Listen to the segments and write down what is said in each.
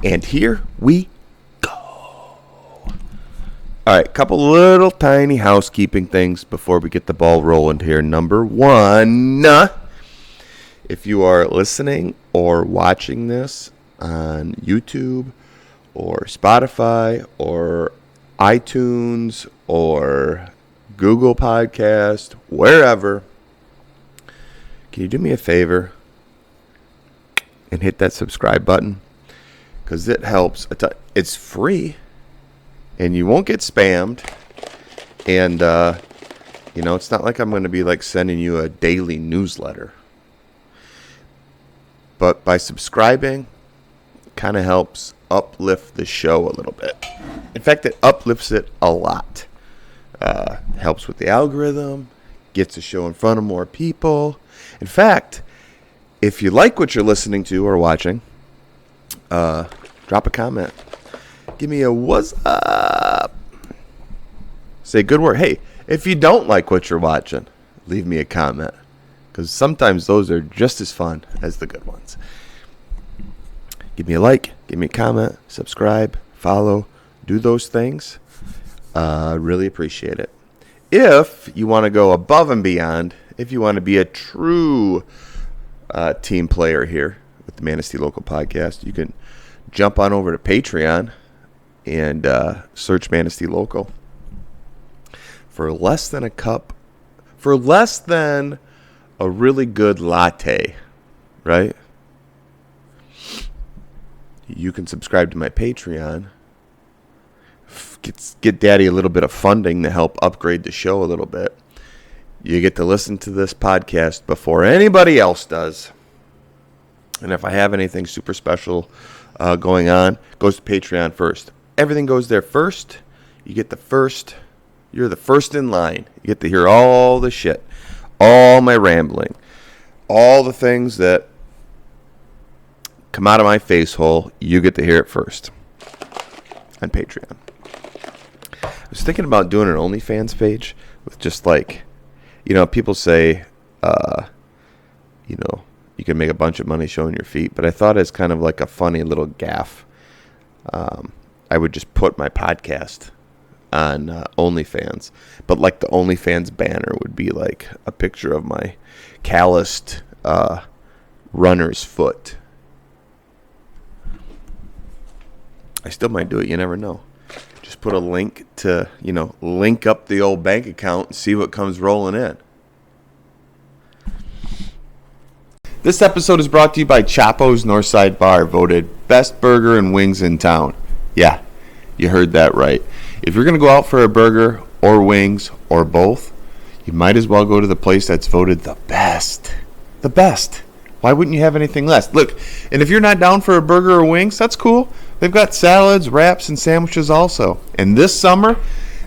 And here we go. All right, couple little tiny housekeeping things before we get the ball rolling here. Number one, if you are listening or watching this on YouTube or Spotify or iTunes or Google Podcast, wherever, can you do me a favor and hit that subscribe button? Because it helps. It's free, and you won't get spammed. And, it's not like I'm going to be like sending you a daily newsletter. But by subscribing, it kind of helps uplift the show a little bit. In fact, it uplifts it a lot. Helps with the algorithm, gets the show in front of more people. In fact, if you like what you're listening to or watching, drop a comment. Give me a what's up. Say good word. Hey, if you don't like what you're watching, leave me a comment. Because sometimes those are just as fun as the good ones. Give me a like. Give me a comment. Subscribe. Follow. Do those things. Really appreciate it. If you want to go above and beyond, if you want to be a true team player here with the Manistee Local Podcast, you can jump on over to Patreon and search Manistee Local. For less than a really good latte, right? You can subscribe to my Patreon. Get Daddy a little bit of funding to help upgrade the show a little bit. You get to listen to this podcast before anybody else does. And if I have anything super special going on, goes to Patreon first. Everything goes there first. You get the first. You're the first in line. You get to hear all the shit, all my rambling, all the things that come out of my face hole. You get to hear it first on Patreon. I was thinking about doing an OnlyFans page with just like, people say, you can make a bunch of money showing your feet, but I thought it's kind of like a funny little gaffe. I would just put my podcast on OnlyFans, but like the OnlyFans banner would be like a picture of my calloused runner's foot. I still might do it. You never know. Just put a link to, link up the old bank account and see what comes rolling in. This episode is brought to you by Chapo's Northside Bar, voted best burger and wings in town. Yeah, you heard that right. If you're going to go out for a burger or wings or both, you might as well go to the place that's voted the best. The best. Why wouldn't you have anything less? Look, and if you're not down for a burger or wings, that's cool. They've got salads, wraps, and sandwiches also. And this summer,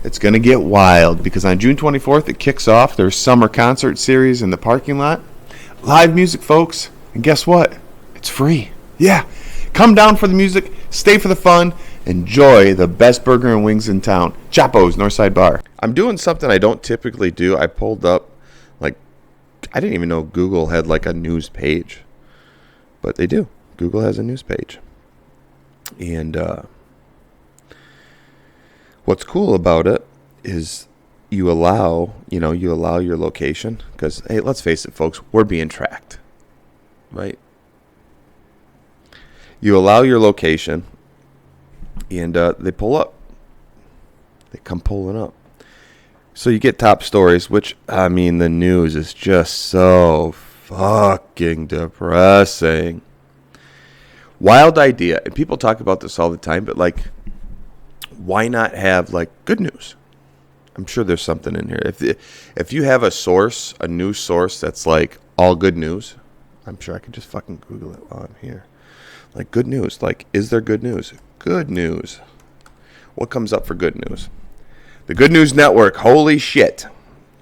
it's going to get wild because on June 24th, it kicks off their summer concert series in the parking lot. Live music, folks. And guess what? It's free. Yeah. Come down for the music, stay for the fun, enjoy the best burger and wings in town. Chapo's Northside Bar. I'm doing something I don't typically do. I pulled up, I didn't even know Google had like a news page. But they do. Google has a news page. And what's cool about it is you allow your location. Because, hey, let's face it, folks, we're being tracked. Right? You allow your location, and they pull up. They come pulling up. So you get top stories, which, the news is just so fucking depressing. Wild idea, and people talk about this all the time, but why not have good news? I'm sure there's something in here. If you have a news source that's all good news, I'm sure I could just fucking Google it while I'm here. Good news, is there good news? Good news. What comes up for good news? The Good News Network, holy shit.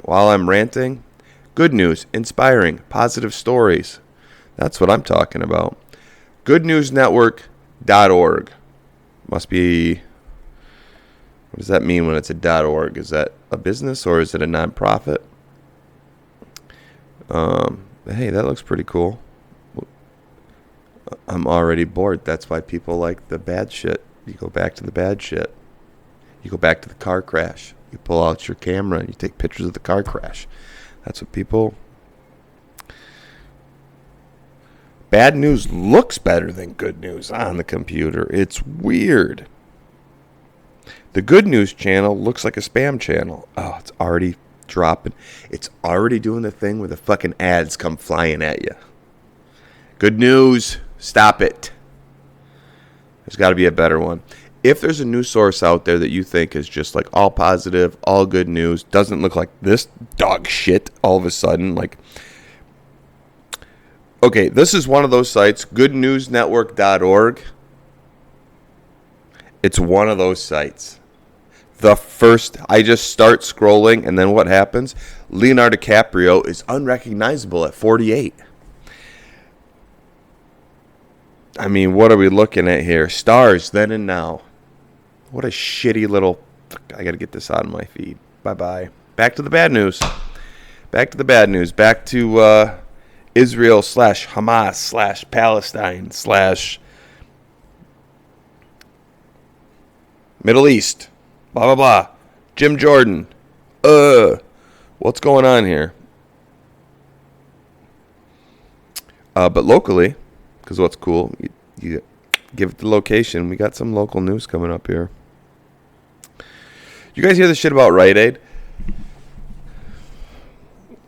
While I'm ranting, good news, inspiring, positive stories. That's what I'm talking about. goodnewsnetwork.org. Must be, what does that mean when it's a .org? Is that a business or is it a nonprofit? Hey, that looks pretty cool. I'm already bored. That's why people like the bad shit. You go back to the bad shit. You go back to the car crash. You pull out your camera and you take pictures of the car crash. That's what people... Bad news looks better than good news on the computer. It's weird. The good news channel looks like a spam channel. Oh, it's already dropping. It's already doing the thing where the fucking ads come flying at you. Good news. Stop it. There's got to be a better one. If there's a news source out there that you think is just like all positive, all good news, doesn't look like this dog shit all of a sudden, like... Okay, this is one of those sites, goodnewsnetwork.org. It's one of those sites. I just start scrolling, and then what happens? Leonardo DiCaprio is unrecognizable at 48. I mean, what are we looking at here? Stars, then and now. What a shitty little... I got to get this out of my feed. Bye-bye. Back to the bad news. Back to the bad news. Back to Israel / Hamas / Palestine / Middle East. Blah, blah, blah. Jim Jordan. What's going on here? But locally, because what's cool, you give it the location. We got some local news coming up here. You guys hear the shit about Rite Aid?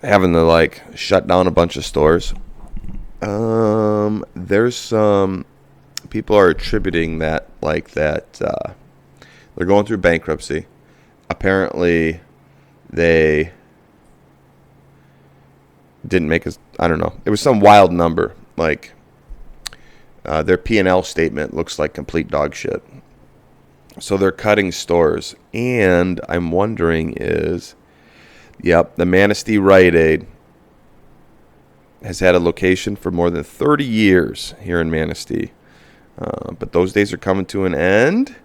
Having to, shut down a bunch of stores. There's some... People are attributing that, they're going through bankruptcy. Apparently, they didn't make I don't know. It was some wild number. Their P&L statement looks like complete dog shit. So they're cutting stores. And I'm wondering the Manistee Rite Aid has had a location for more than 30 years here in Manistee. But those days are coming to an end.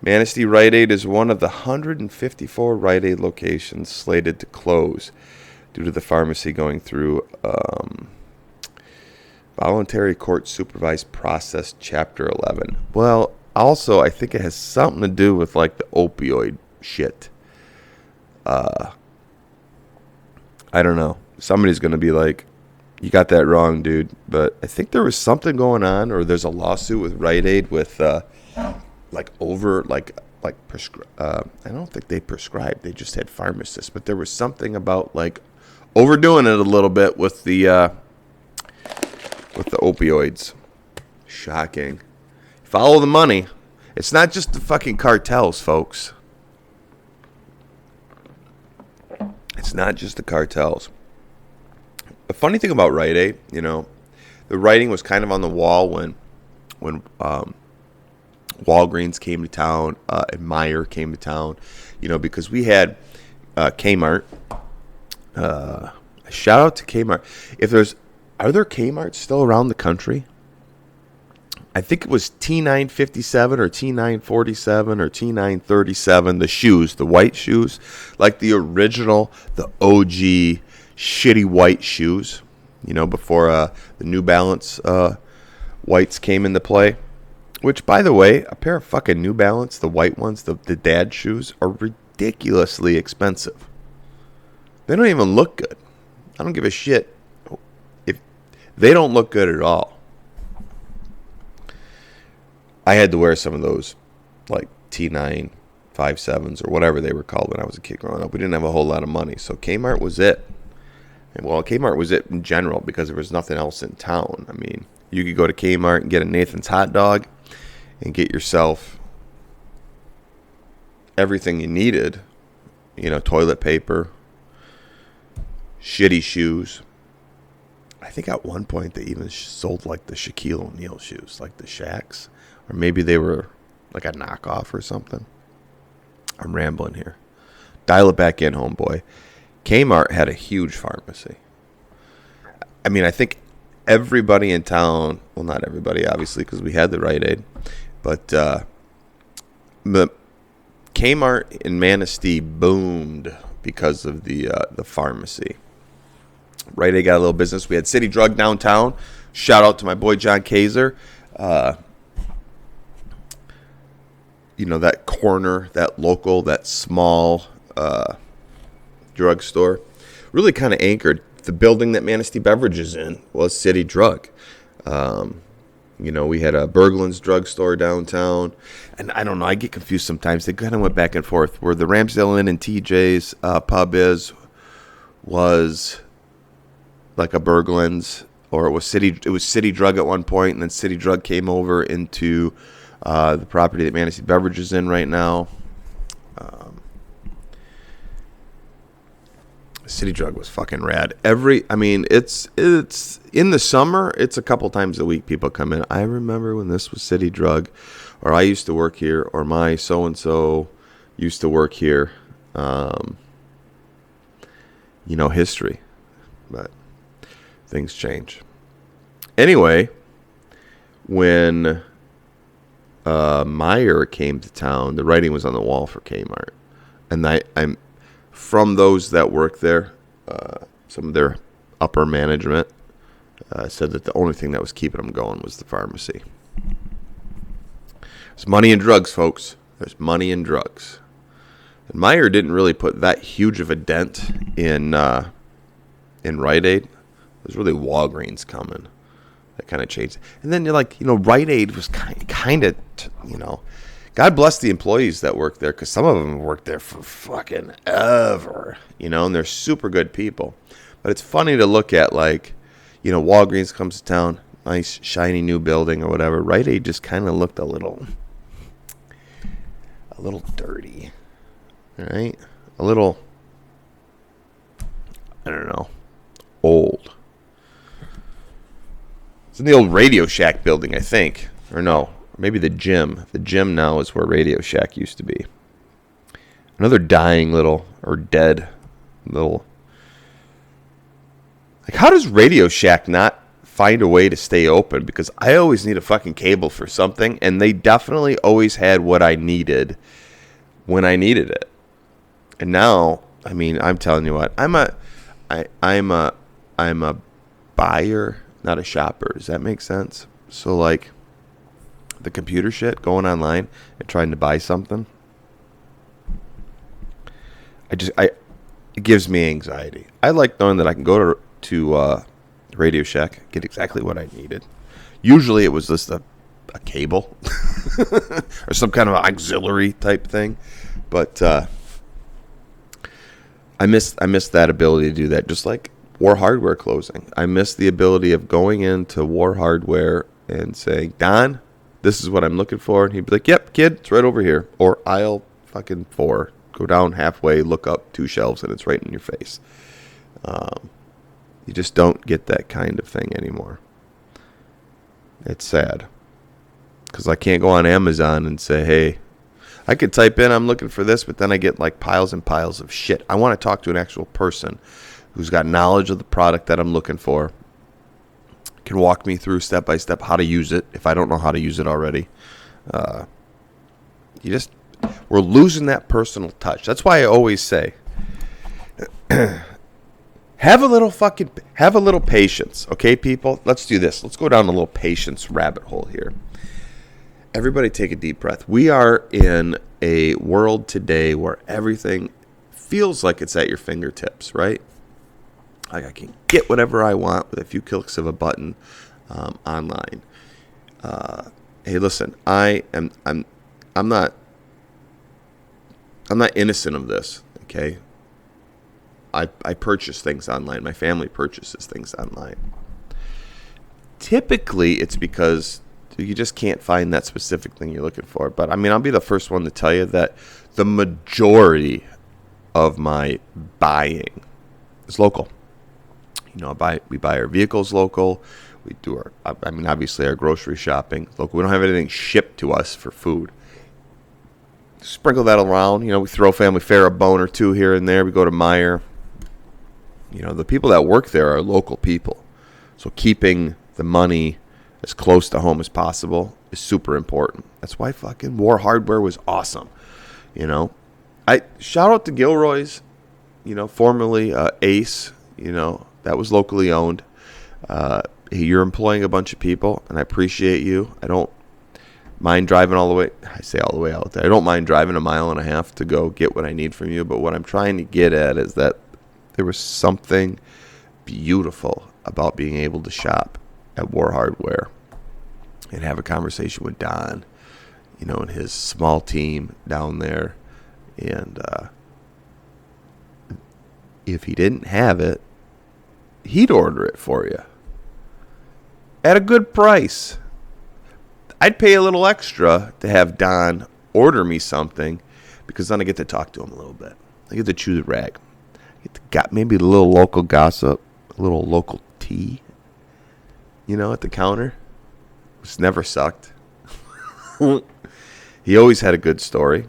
Manistee Rite Aid is one of the 154 Rite Aid locations slated to close due to the pharmacy going through voluntary court supervised process Chapter 11. Well, also, I think it has something to do with, the opioid shit. I don't know. Somebody's going to be like, you got that wrong, dude. But I think there was something going on, or there's a lawsuit with Rite Aid with... I don't think they prescribed. They just had pharmacists. But there was something about overdoing it a little bit with the opioids. Shocking. Follow the money. It's not just the fucking cartels, folks. It's not just the cartels. The funny thing about Rite Aid, the writing was kind of on the wall when Walgreens came to town, and Meijer came to town, because we had Kmart. Shout out to Kmart. Are there Kmarts still around the country? I think it was T957 or T947 or T937, the shoes, the white shoes, the original, the OG shitty white shoes, before the New Balance whites came into play. Which, by the way, a pair of fucking New Balance, the white ones, the dad shoes, are ridiculously expensive. They don't even look good. I don't give a shit if they don't look good at all. I had to wear some of those, T957s or whatever they were called when I was a kid growing up. We didn't have a whole lot of money, so Kmart was it. And, Kmart was it in general because there was nothing else in town. I mean, you could go to Kmart and get a Nathan's hot dog and get yourself everything you needed. Toilet paper, shitty shoes. I think at one point they even sold the Shaquille O'Neal shoes, the Shaqs. Or maybe they were a knockoff or something. I'm rambling here. Dial it back in, homeboy. Kmart had a huge pharmacy. I mean, I think everybody in town, well, not everybody, obviously, because we had the Rite Aid, but Kmart in Manistee boomed because of the pharmacy. Rite Aid got a little business. We had City Drug downtown, Shout out to my boy John Kaiser. That corner, that local, that small drugstore really kind of anchored. The building that Manistee Beverage is in was City Drug. We had a Berglund's drugstore downtown. And I don't know, I get confused sometimes. They kind of went back and forth. Where the Ramsdale Inn and TJ's pub was like a Berglund's, or it was City Drug at one point, and then City Drug came over into the property that Manistee Beverage is in right now. City Drug was fucking rad. It's in the summer, it's a couple times a week people come in. I remember when this was City Drug, or I used to work here, or my so-and-so used to work here. History. But things change. Anyway, when Meyer came to town, the writing was on the wall for Kmart. And I'm from those that work there, some of their upper management said that the only thing that was keeping them going was the pharmacy. There's money in drugs, folks. There's money in drugs. And Meyer didn't really put that huge of a dent in Rite Aid. It was really Walgreens coming. That kind of changed. And then Rite Aid was kind of, God bless the employees that work there, because some of them worked there for fucking ever, and they're super good people. But it's funny to look at, Walgreens comes to town, nice shiny new building or whatever. Rite Aid just kind of looked a little dirty, right? A little, I don't know, old. It's in the old Radio Shack building, I think, or no. Maybe the gym. The gym now is where Radio Shack used to be. Another dying little, or dead little. How does Radio Shack not find a way to stay open? Because I always need a fucking cable for something, and they definitely always had what I needed when I needed it. And now, I'm telling you what, I'm a buyer, not a shopper. Does that make sense? So the computer shit, going online and trying to buy something, it gives me anxiety. I like knowing that I can go to Radio Shack, get exactly what I needed. Usually it was just a cable or some kind of auxiliary type thing, but I miss that ability to do that. Just like War Hardware closing, I miss the ability of going into War Hardware and saying, Don, this is what I'm looking for. And he'd be like, yep, kid, it's right over here. Or aisle fucking 4. Go down halfway, look up 2 shelves, and it's right in your face. You just don't get that kind of thing anymore. It's sad. Because I can't go on Amazon and say, hey, I could type in, I'm looking for this, but then I get piles and piles of shit. I want to talk to an actual person who's got knowledge of the product that I'm looking for, can walk me through step by step how to use it if I don't know how to use it already. We're losing that personal touch. That's why I always say, have a little patience, okay, people? Let's do this. Let's go down a little patience rabbit hole here. Everybody take a deep breath. We are in a world today where everything feels like it's at your fingertips, right? I can get whatever I want with a few clicks of a button online. Hey, listen, I'm not innocent of this. Okay, I purchase things online. My family purchases things online. Typically, it's because you just can't find that specific thing you're looking for. But I'll be the first one to tell you that the majority of my buying is local. We buy our vehicles local. We do obviously our grocery shopping local. We don't have anything shipped to us for food. Sprinkle that around. We throw Family Fare a bone or two here and there. We go to Meijer. The people that work there are local people. So keeping the money as close to home as possible is super important. That's why fucking War Hardware was awesome. I shout out to Gilroy's, formerly Ace, that was locally owned. you're employing a bunch of people, and I appreciate you. I don't mind driving all the way. I say all the way out there. I don't mind driving a mile and a half to go get what I need from you. But what I'm trying to get at is that there was something beautiful about being able to shop at War Hardware and have a conversation with Don, and his small team down there. And if he didn't have it, he'd order it for you at a good price. I'd pay a little extra to have Don order me something because then I get to talk to him a little bit. I get to chew the rag. I get to got maybe a little local gossip, a little local tea, at the counter. It's never sucked. He always had a good story.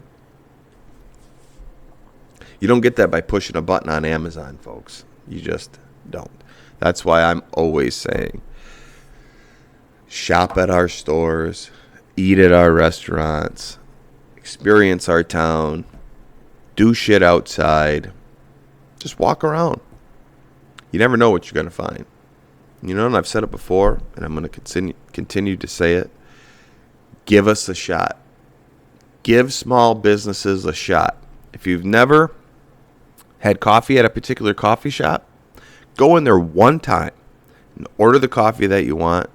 You don't get that by pushing a button on Amazon, folks. You just don't. That's why I'm always saying, shop at our stores, eat at our restaurants, experience our town, do shit outside, just walk around. You never know what you're going to find. And I've said it before, and I'm going to continue to say it. Give us a shot. Give small businesses a shot. If you've never had coffee at a particular coffee shop, go in there one time and order the coffee that you want.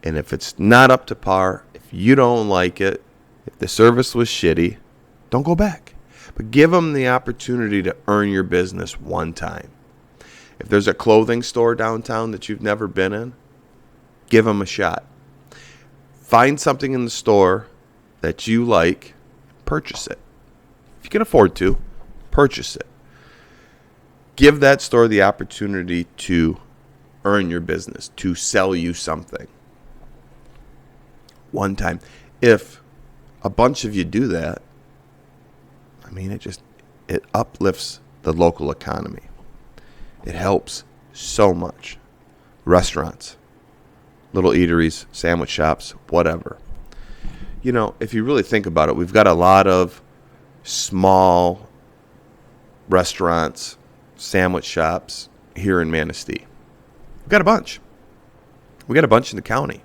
And if it's not up to par, if you don't like it, if the service was shitty, don't go back. But give them the opportunity to earn your business one time. If there's a clothing store downtown that you've never been in, give them a shot. Find something in the store that you like, purchase it. If you can afford to, purchase it. Give that store the opportunity to earn your business, to sell you something. One time. If a bunch of you do that, it uplifts the local economy. It helps so much. Restaurants, little eateries, sandwich shops, whatever. If you really think about it, we've got a lot of small restaurants, sandwich shops here in Manistee. We've got a bunch. We got a bunch in the county.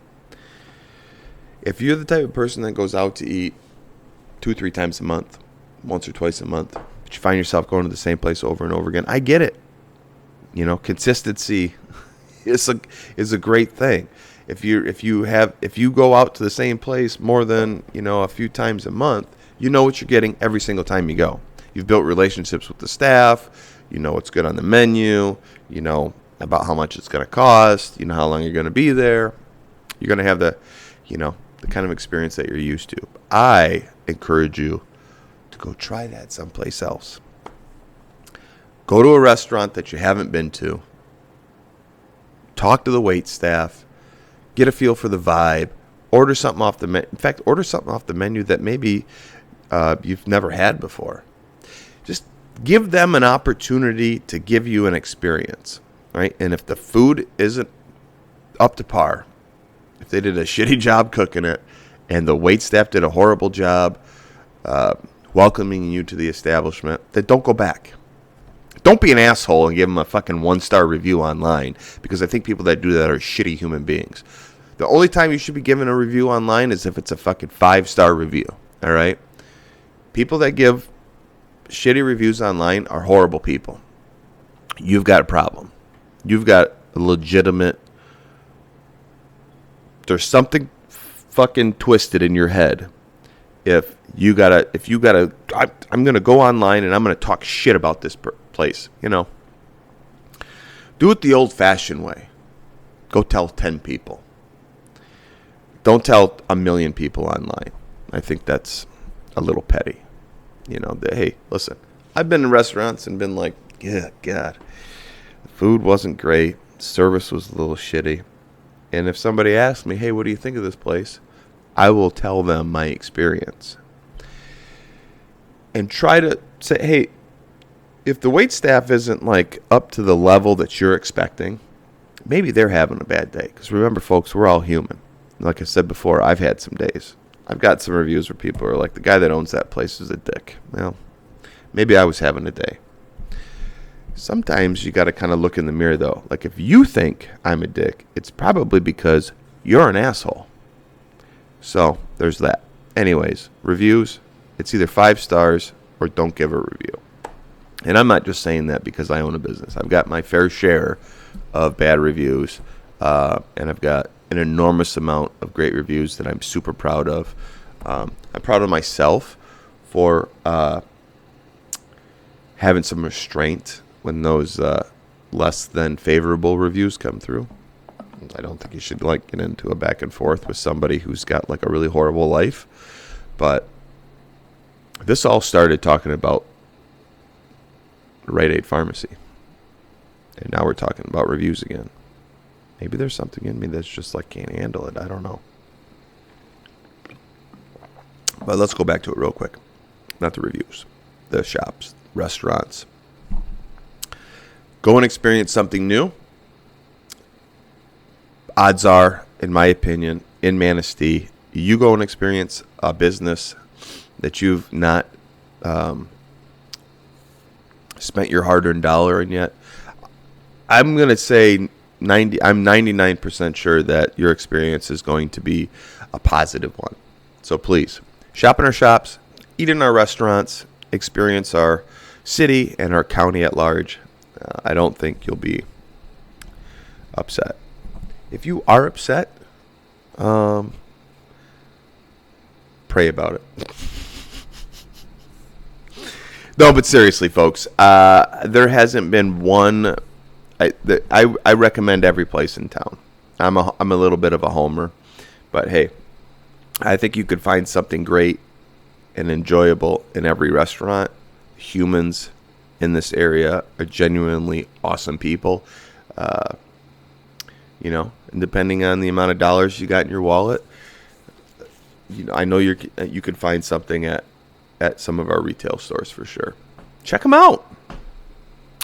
If you're the type of person that goes out to eat 2-3 times a month, once or twice a month, but you find yourself going to the same place over and over again, I get it. Consistency is a great thing. If you go out to the same place more than, a few times a month, you know what you're getting every single time you go. You've built relationships with the staff, you know what's good on the menu, you know about how much it's going to cost, you know how long you're going to be there. You're going to have the kind of experience that you're used to. I encourage you to go try that someplace else. Go to a restaurant that you haven't been to. Talk to the wait staff. Get a feel for the vibe. Order something off the menu. In fact, order something off the menu that maybe you've never had before. Just give them an opportunity to give you an experience, right? And if the food isn't up to par, if they did a shitty job cooking it, and the wait staff did a horrible job welcoming you to the establishment, then don't go back. Don't be an asshole and give them a fucking 1-star review online, because I think people that do that are shitty human beings. The only time you should be giving a review online is if it's a fucking 5-star review, all right? People that give shitty reviews online are horrible people. You've got a problem. You've got a legitimate... There's something fucking twisted in your head. I'm gonna go online and I'm gonna talk shit about this place. Do it the old-fashioned way. Go tell 10 people. Don't tell 1 million people online. I think that's a little petty. Hey, listen, I've been in restaurants and been like, yeah, God, the food wasn't great, service was a little shitty. And if somebody asks me, hey, what do you think of this place? I will tell them my experience. And try to say, hey, if the wait staff isn't like up to the level that you're expecting, maybe they're having a bad day. Because remember, folks, we're all human. Like I said before, I've had some days. I've got some reviews where people are like, the guy that owns that place is a dick. Well, maybe I was having a day. Sometimes you got to kind of look in the mirror, though. Like, if you think I'm a dick, it's probably because you're an asshole. So there's that. Anyways, reviews, it's either 5 stars or don't give a review. And I'm not just saying that because I own a business. I've got my fair share of bad reviews, and I've got an enormous amount of great reviews that I'm super proud of. I'm proud of myself for having some restraint when those less than favorable reviews come through. I don't think you should get into a back and forth with somebody who's got a really horrible life. But this all started talking about Rite Aid Pharmacy. And now we're talking about reviews again. Maybe there's something in me that's just can't handle it. I don't know. But let's go back to it real quick. Not the reviews. The shops, restaurants. Go and experience something new. Odds are, in my opinion, in Manistee, you go and experience a business that you've not spent your hard-earned dollar in yet. I'm going to say I'm 99% sure that your experience is going to be a positive one. So please, shop in our shops, eat in our restaurants, experience our city and our county at large. I don't think you'll be upset. If you are upset, pray about it. No, but seriously, folks, there hasn't been one. I recommend every place in town. I'm a little bit of a homer, but hey, I think you could find something great and enjoyable in every restaurant. Humans in this area are genuinely awesome people. And depending on the amount of dollars you got in your wallet, I know you could find something at some of our retail stores for sure. Check them out.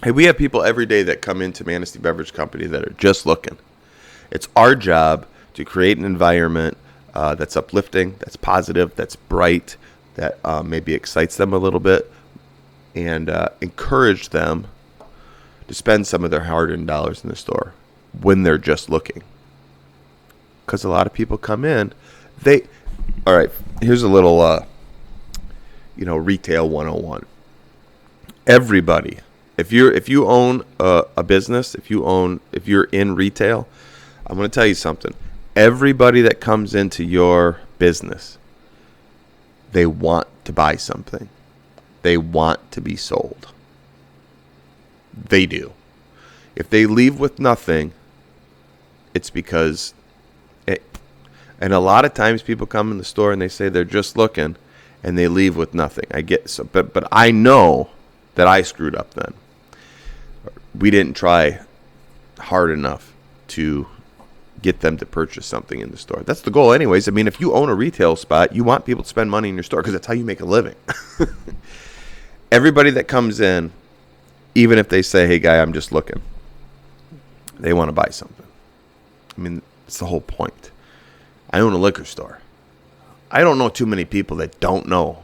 Hey, we have people every day that come into Manistee Beverage Company that are just looking. It's our job to create an environment that's uplifting, that's positive, that's bright, that maybe excites them a little bit, and encourage them to spend some of their hard-earned dollars in the store when they're just looking. Because a lot of people come in, all right, here's a little, retail 101. Everybody, if you own a business, if you're in retail, I'm going to tell you something. Everybody that comes into your business, they want to buy something. They want to be sold. They do. If they leave with nothing, it's because and a lot of times people come in the store and they say they're just looking and they leave with nothing. But I know that I screwed up then. We didn't try hard enough to get them to purchase something in the store. That's the goal anyways. I mean, if you own a retail spot, you want people to spend money in your store because that's how you make a living. Everybody that comes in, even if they say, hey, guy, I'm just looking, they want to buy something. I mean, it's the whole point. I own a liquor store. I don't know too many people that don't know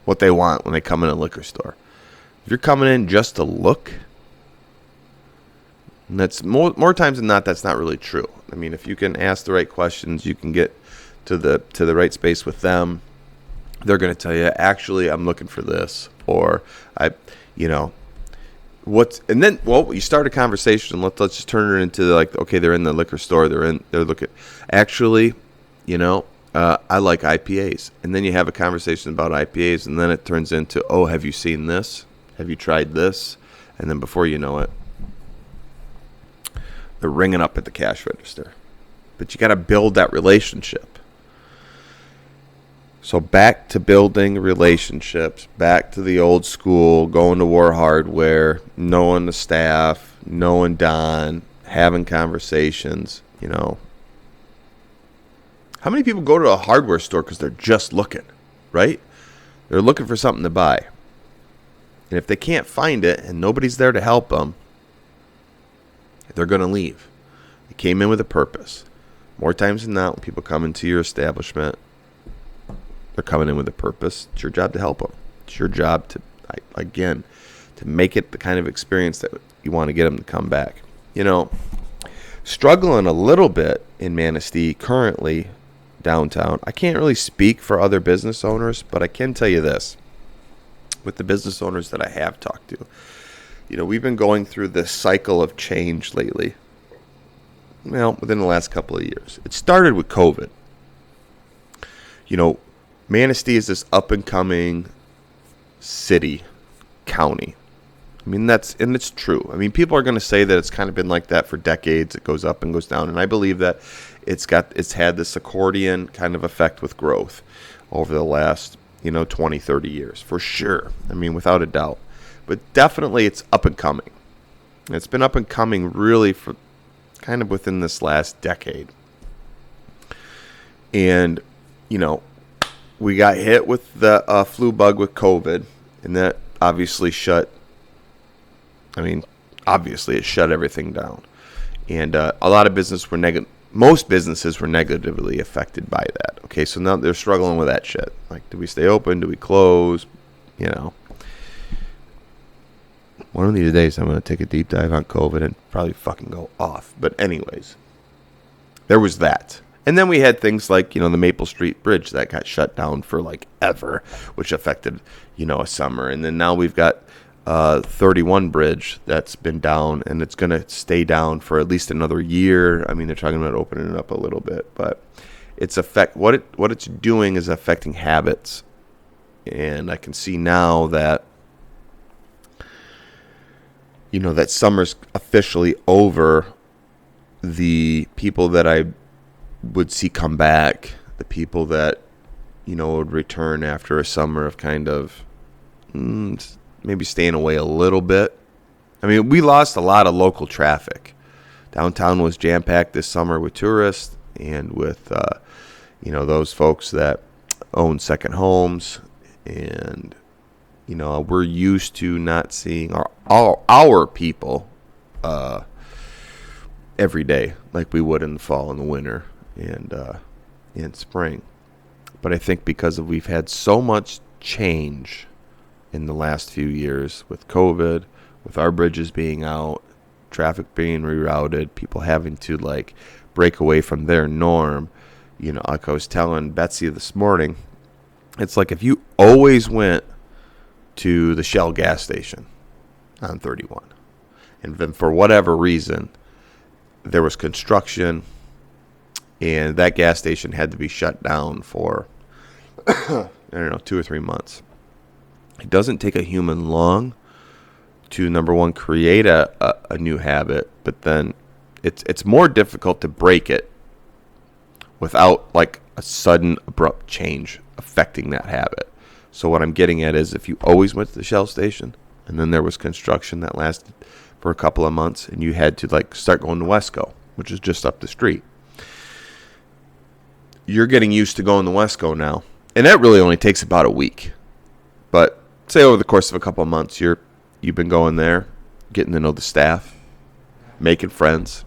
what they want when they come in a liquor store. If you're coming in just to look, and that's more times than not, that's not really true. I mean, if you can ask the right questions, you can get to the right space with them. They're going to tell you, actually, I'm looking for this, or and then you start a conversation. Let's just turn it into okay, they're in the liquor store, they're looking. Actually, I like IPAs, and then you have a conversation about IPAs, and then it turns into, oh, have you seen this? Have you tried this? And then before you know it, they're ringing up at the cash register. But you got to build that relationship. So back to building relationships, back to the old school, going to War Hardware, knowing the staff, knowing Don, having conversations, How many people go to a hardware store because they're just looking, right? They're looking for something to buy. And if they can't find it and nobody's there to help them, they're going to leave. They came in with a purpose. More times than not, when people come into your establishment, they're coming in with a purpose. It's your job to help them. It's your job to to make it the kind of experience that you want to get them to come back. You know, struggling a little bit in Manistee currently downtown. I can't really speak for other business owners, but I can tell you this. With the business owners that I have talked to, you know, we've been going through this cycle of change lately. Well, within the last couple of years. It started with COVID. You know, Manistee is this up-and-coming city, county. I mean, it's true. I mean, people are going to say that it's kind of been like that for decades. It goes up and goes down. And I believe that it's had this accordion kind of effect with growth over the last, 20, 30 years, for sure. I mean, without a doubt. But definitely it's up and coming. It's been up and coming really for kind of within this last decade. And, we got hit with the flu bug with COVID, and that obviously it shut everything down. And a lot of most businesses were negatively affected by that. Okay, so now they're struggling with that shit. Like, do we stay open? Do we close? One of these days I'm going to take a deep dive on COVID and probably fucking go off. But anyways, there was that. And then we had things like, the Maple Street Bridge that got shut down for like ever, which affected, a summer. And then now we've got 31 Bridge that's been down, and it's going to stay down for at least another year. I mean, they're talking about opening it up a little bit, but what it's doing is affecting habits. And I can see now that, that summer's officially over. The people that I would see come back, the people that, would return after a summer of kind of maybe staying away a little bit. I mean, we lost a lot of local traffic. Downtown was jam-packed this summer with tourists and with, those folks that own second homes. And, we're used to not seeing our people every day like we would in the fall and the winter and in spring. But I think because we've had so much change in the last few years with COVID, with our bridges being out, traffic being rerouted, people having to break away from their norm. Like I was telling Betsy this morning, it's like if you always went to the Shell gas station on 31, and then for whatever reason there was construction and that gas station had to be shut down for 2 or 3 months. It doesn't take a human long to, number one, create a new habit, but then it's more difficult to break it without a sudden abrupt change affecting that habit. So what I'm getting at is if you always went to the Shell station and then there was construction that lasted for a couple of months and you had to start going to Wesco, which is just up the street, you're getting used to going to Wesco now. And that really only takes about a week. But say over the course of a couple of months, you've been going there, getting to know the staff, making friends.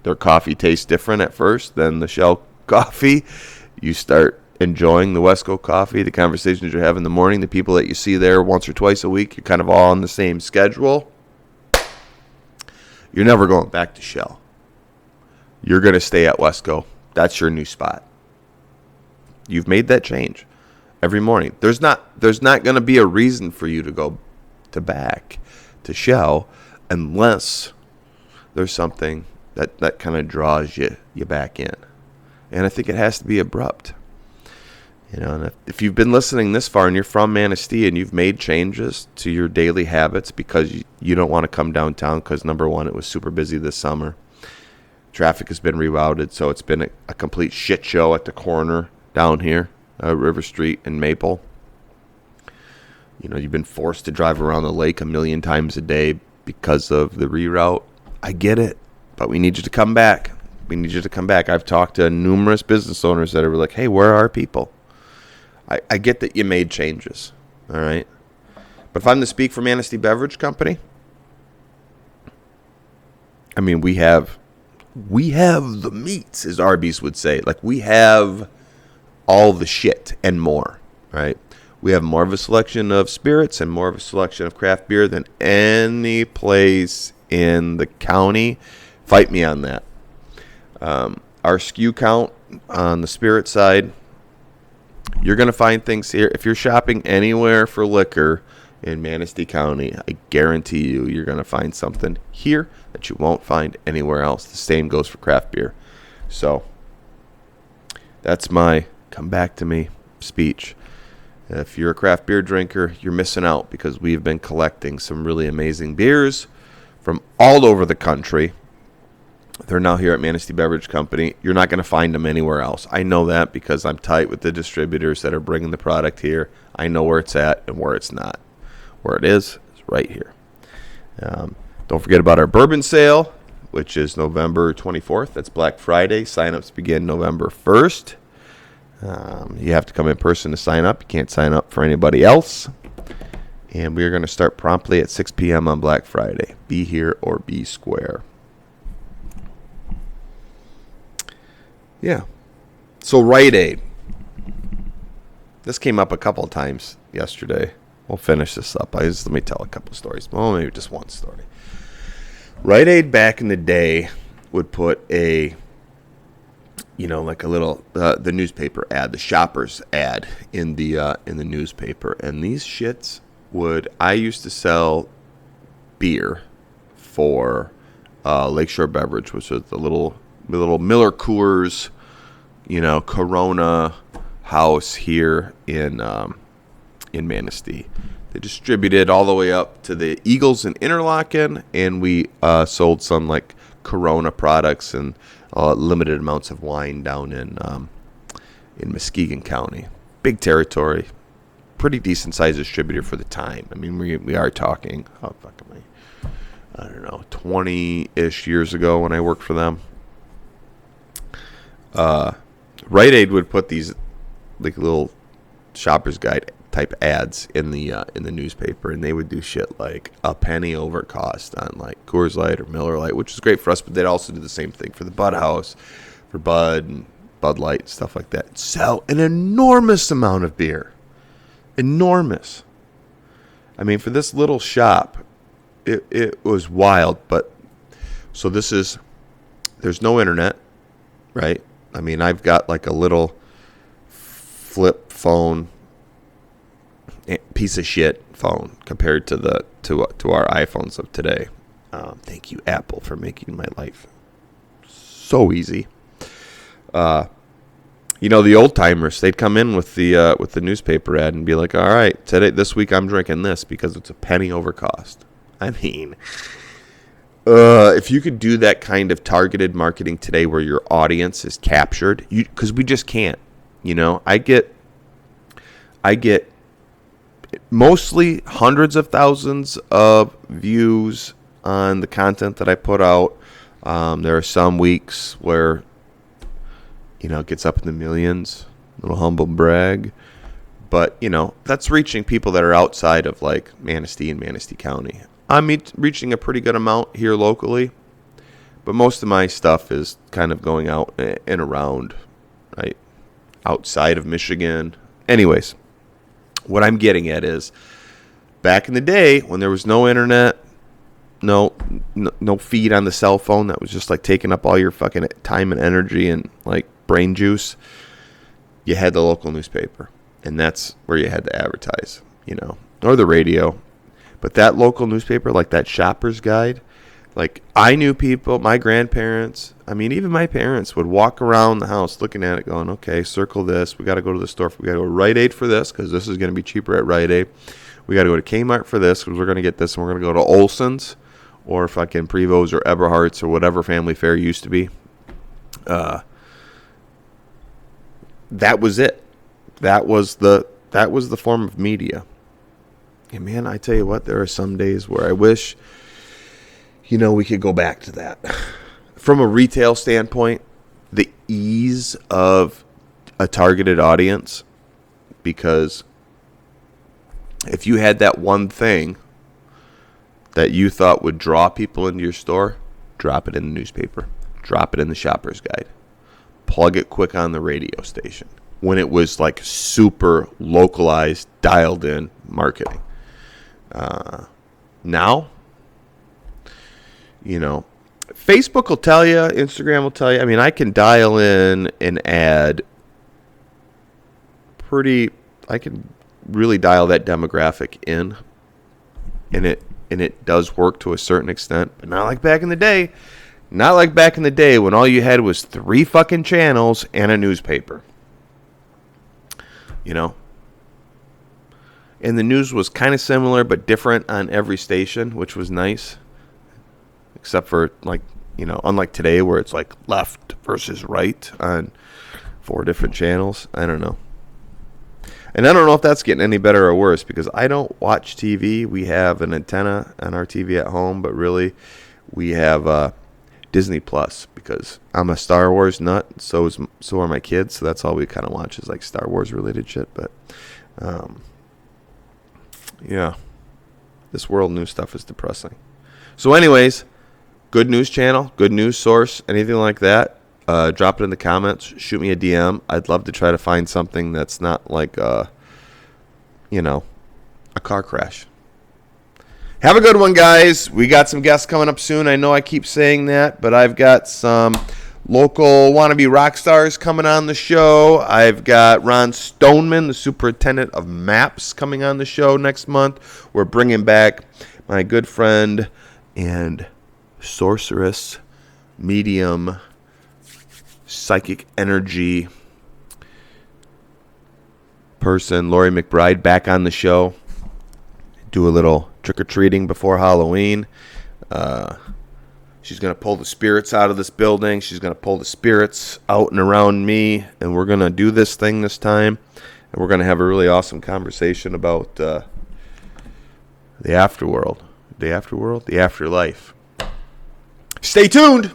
Their coffee tastes different at first than the Shell coffee. You start enjoying the Wesco coffee, the conversations you have in the morning, the people that you see there once or twice a week. You're kind of all on the same schedule. You're never going back to Shell. You're going to stay at Wesco. That's your new spot. You've made that change every morning. There's not going to be a reason for you to go back to Shell unless there's something that kind of draws you back in. And I think it has to be abrupt. And if you've been listening this far and you're from Manistee and you've made changes to your daily habits because you don't want to come downtown because, number one, it was super busy this summer. Traffic has been rerouted, so it's been a complete shit show at the corner down here, River Street and Maple. You've been forced to drive around the lake 1 million times a day because of the reroute. I get it, but we need you to come back. We need you to come back. I've talked to numerous business owners that are like, hey, where are our people? I get that you made changes, all right? But if I'm to speak for Manistee Beverage Company, I mean, we have the meats, as Arby's would say. We have all the shit and more, right? We have more of a selection of spirits and more of a selection of craft beer than any place in the county. Fight me on that. Our SKU count on the spirit side, you're going to find things here. If you're shopping anywhere for liquor in Manistee County, I guarantee you're going to find something here that you won't find anywhere else. The same goes for craft beer. So that's my come back to me speech. If you're a craft beer drinker, you're missing out because we've been collecting some really amazing beers from all over the country. They're now here at Manistee Beverage Company. You're not going to find them anywhere else. I know that because I'm tight with the distributors that are bringing the product here. I know where it's at and where it's not. Where it is right here. Don't forget about our bourbon sale, which is November 24th. That's Black Friday. Sign-ups begin November 1st. You have to come in person to sign up. You can't sign up for anybody else. And we are going to start promptly at 6 p.m. on Black Friday. Be here or be square. Yeah. So Rite Aid. This came up a couple of times yesterday. We'll finish this up. Let me tell a couple of stories. Well, maybe just one story. Rite Aid back in the day would put like a little the newspaper ad, the shoppers ad in the newspaper, and these shits I used to sell beer for Lakeshore Beverage, which was the little Miller Coors, Corona house here in Manistee. They distributed all the way up to the Eagles in Interlaken, and we sold some like Corona products and limited amounts of wine down in Muskegon County. Big territory, pretty decent sized distributor for the time. I mean, we are talking, I don't know, 20-ish years ago when I worked for them. Rite Aid would put these like little shopper's guide type ads in the newspaper, and they would do shit like a penny over cost on like Coors Light or Miller Lite, which is great for us, but they'd also do the same thing for the Bud House, for Bud and Bud Light, stuff like that. Sell an enormous amount of beer. Enormous. I mean, for this little shop, it was wild, but so there's no internet, right? I mean, I've got like a little flip phone, piece of shit phone compared to our iPhones of today. Thank you, Apple, for making my life so easy. The old timers, they'd come in with the newspaper ad and be like, all right, this week I'm drinking this because it's a penny over cost. I mean, if you could do that kind of targeted marketing today where your audience is captured, because we just can't. I get mostly hundreds of thousands of views on the content that I put out. There are some weeks where, it gets up in the millions, little humble brag. But, that's reaching people that are outside of like Manistee and Manistee County. I'm reaching a pretty good amount here locally, but most of my stuff is kind of going out and around, right, outside of Michigan. Anyways, what I'm getting at is back in the day when there was no internet, no feed on the cell phone that was just like taking up all your fucking time and energy and like brain juice, you had the local newspaper, and that's where you had to advertise, or the radio. But that local newspaper, like that shopper's guide, like I knew people, my grandparents, I mean, even my parents would walk around the house looking at it going, okay, circle this. We got to go to the store. We got to go to Rite Aid for this because this is going to be cheaper at Rite Aid. We got to go to Kmart for this because we're going to get this. And we're going to go to Olson's or fucking Prevost or Eberhardt's or whatever Family Fare used to be. That was it. That was the form of media. And man, I tell you what, there are some days where I wish, we could go back to that. From a retail standpoint, the ease of a targeted audience, because if you had that one thing that you thought would draw people into your store, drop it in the newspaper, drop it in the shopper's guide, plug it quick on the radio station. when it was like super localized, dialed in marketing. Now, Facebook will tell you, Instagram will tell you. I mean, I can dial in an ad I can really dial that demographic in, and it does work to a certain extent, but not like back in the day. Not like back in the day when all you had was 3 fucking channels and a newspaper. And the news was kind of similar but different on every station, which was nice. Except for, unlike today where it's like left versus right on 4 different channels. I don't know. And I don't know if that's getting any better or worse because I don't watch TV. We have an antenna on our TV at home, but really we have Disney Plus because I'm a Star Wars nut. So are my kids. So that's all we kind of watch is like Star Wars related shit. But yeah, this world news stuff is depressing. So anyways, good news channel, good news source, anything like that. Drop it in the comments. Shoot me a DM. I'd love to try to find something that's not like, a car crash. Have a good one, guys. We got some guests coming up soon. I know I keep saying that, but I've got some local wannabe rock stars coming on the show. I've got Ron Stoneman, the superintendent of maps, coming on the show next month. We're bringing back my good friend and sorceress, medium, psychic energy person, Lori McBride, back on the show. Do a little trick-or-treating before Halloween. She's going to pull the spirits out of this building. She's going to pull the spirits out and around me, and we're going to do this thing this time, and we're going to have a really awesome conversation about the afterworld, the afterlife. Stay tuned.